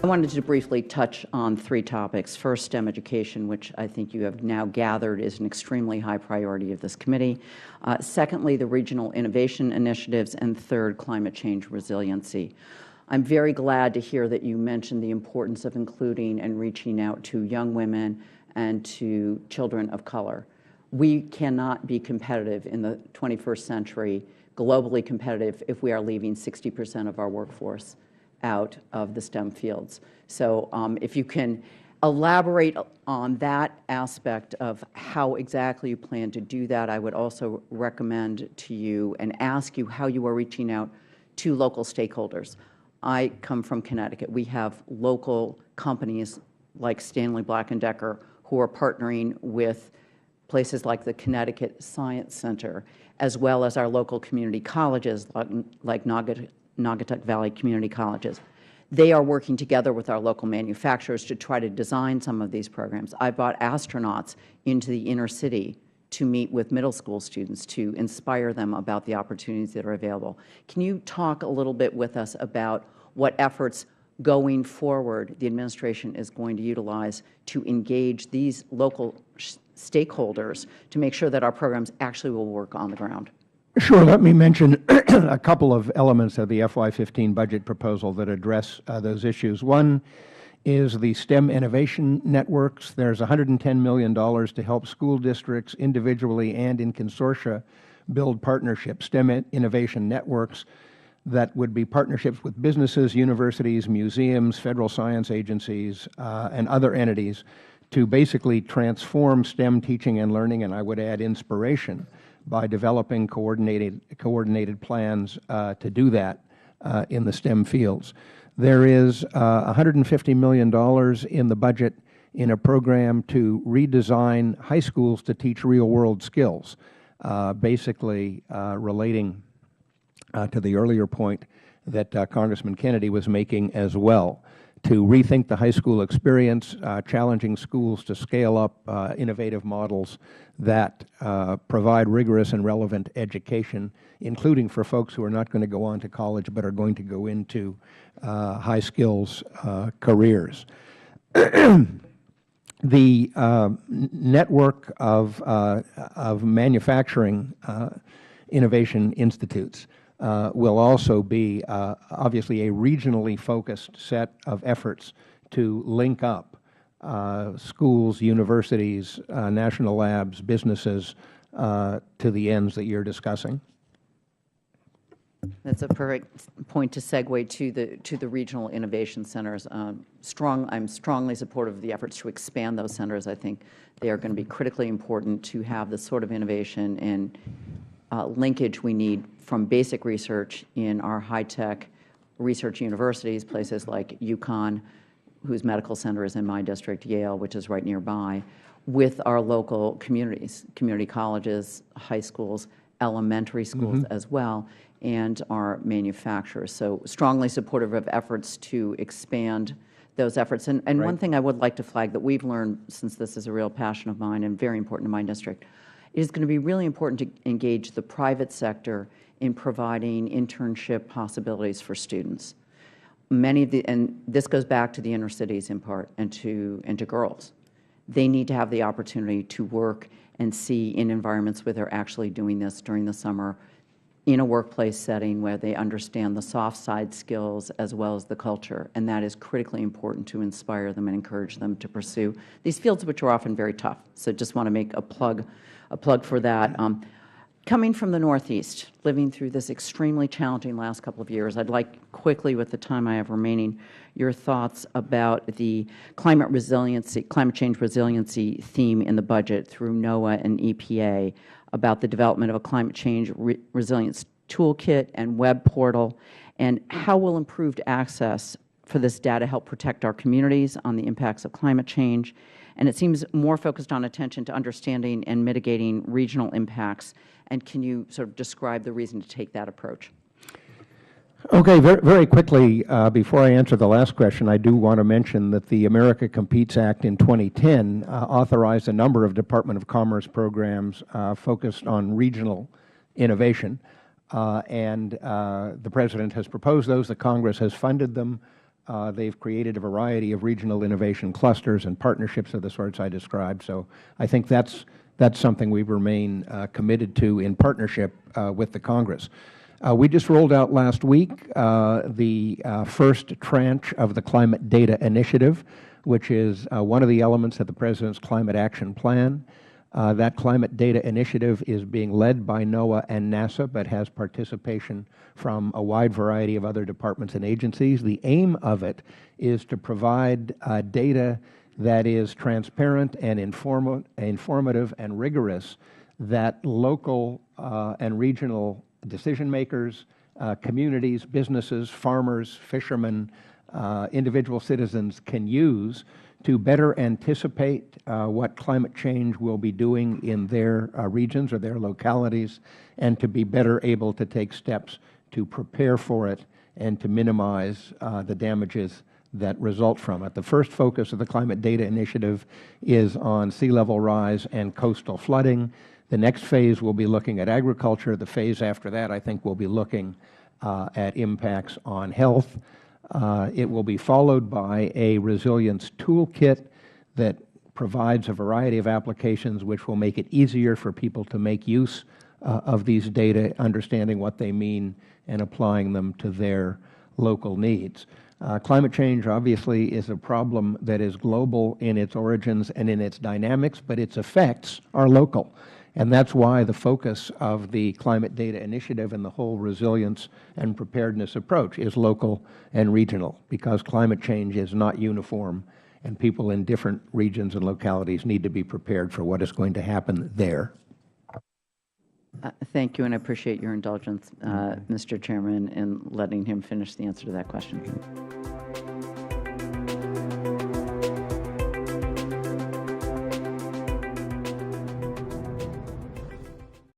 I wanted to briefly touch on 3 topics. First, STEM education, which I think you have now gathered is an extremely high priority of this committee. Secondly, the regional innovation initiatives, and third, climate change resiliency. I'm very glad to hear that you mentioned the importance of including and reaching out to young women and to children of color. We cannot be competitive in the 21st century, globally competitive, if we are leaving 60% of our workforce out of the STEM fields. So if you can elaborate on that aspect of how exactly you plan to do that, I would also recommend to you and ask you how you are reaching out to local stakeholders. I come from Connecticut. We have local companies like Stanley Black & Decker who are partnering with places like the Connecticut Science Center, as well as our local community colleges like Naugatuck Valley Community Colleges. They are working together with our local manufacturers to try to design some of these programs. I brought astronauts into the inner city to meet with middle school students to inspire them about the opportunities that are available. Can you talk a little bit with us about what efforts going forward the administration is going to utilize to engage these local stakeholders to make sure that our programs actually will work on the ground? Sure. Let me mention a couple of elements of the FY15 budget proposal that address those issues. One is the STEM innovation networks. There's $110 million to help school districts individually and in consortia build partnerships, STEM innovation networks that would be partnerships with businesses, universities, museums, federal science agencies, and other entities to basically transform STEM teaching and learning, and I would add inspiration, by developing coordinated plans to do that in the STEM fields. There is $150 million in the budget in a program to redesign high schools to teach real-world skills, basically relating to the earlier point that Congressman Kennedy was making as well, to rethink the high school experience, challenging schools to scale up innovative models that provide rigorous and relevant education, including for folks who are not going to go on to college but are going to go into high skills careers. The network of manufacturing innovation institutes will also be obviously a regionally focused set of efforts to link up schools, universities, national labs, businesses to the ends that you're discussing. That's a perfect point to segue to the regional innovation centers. I'm strongly supportive of the efforts to expand those centers. I think they are going to be critically important to have the sort of innovation and linkage we need from basic research in our high-tech research universities, places like UConn, whose medical center is in my district, Yale, which is right nearby, with our local communities, community colleges, high schools, elementary schools as well, and our manufacturers. So strongly supportive of efforts to expand those efforts. And right. One thing I would like to flag that we've learned, since this is a real passion of mine and very important to my district, it is going to be really important to engage the private sector in providing internship possibilities for students. Many of the, and this goes back to the inner cities in part, and to girls. They need to have the opportunity to work and see in environments where they're actually doing this during the summer, in a workplace setting where they understand the soft side skills as well as the culture, and that is critically important to inspire them and encourage them to pursue these fields, which are often very tough. So just want to make a plug for that. Coming from the Northeast, living through this extremely challenging last couple of years, I'd like quickly, with the time I have remaining, your thoughts about the climate change resiliency theme in the budget through NOAA and EPA, about the development of a climate change resilience toolkit and web portal, and how will improved access for this data help protect our communities on the impacts of climate change. And it seems more focused on attention to understanding and mitigating regional impacts. And can you sort of describe the reason to take that approach? Okay, very quickly, before I answer the last question, I do want to mention that the America Competes Act in 2010 authorized a number of Department of Commerce programs focused on regional innovation, and the President has proposed those. The Congress has funded them. They've created a variety of regional innovation clusters and partnerships of the sorts I described. So I think that's something we remain committed to in partnership with the Congress. We just rolled out last week the first tranche of the Climate Data Initiative, which is one of the elements of the President's Climate Action Plan. That Climate Data Initiative is being led by NOAA and NASA, but has participation from a wide variety of other departments and agencies. The aim of it is to provide data that is transparent and informative and rigorous, that local and regional decision makers, communities, businesses, farmers, fishermen, individual citizens can use to better anticipate what climate change will be doing in their regions or their localities, and to be better able to take steps to prepare for it and to minimize the damages that result from it. The first focus of the Climate Data Initiative is on sea level rise and coastal flooding. The next phase will be looking at agriculture. The phase after that, I think, will be looking at impacts on health. It will be followed by a resilience toolkit that provides a variety of applications which will make it easier for people to make use of these data, understanding what they mean and applying them to their local needs. Climate change obviously is a problem that is global in its origins and in its dynamics, but its effects are local. And that's why the focus of the Climate Data Initiative and the whole resilience and preparedness approach is local and regional, because climate change is not uniform, and people in different regions and localities need to be prepared for what is going to happen there. Thank you, and I appreciate your indulgence, Mr. Chairman, in letting him finish the answer to that question.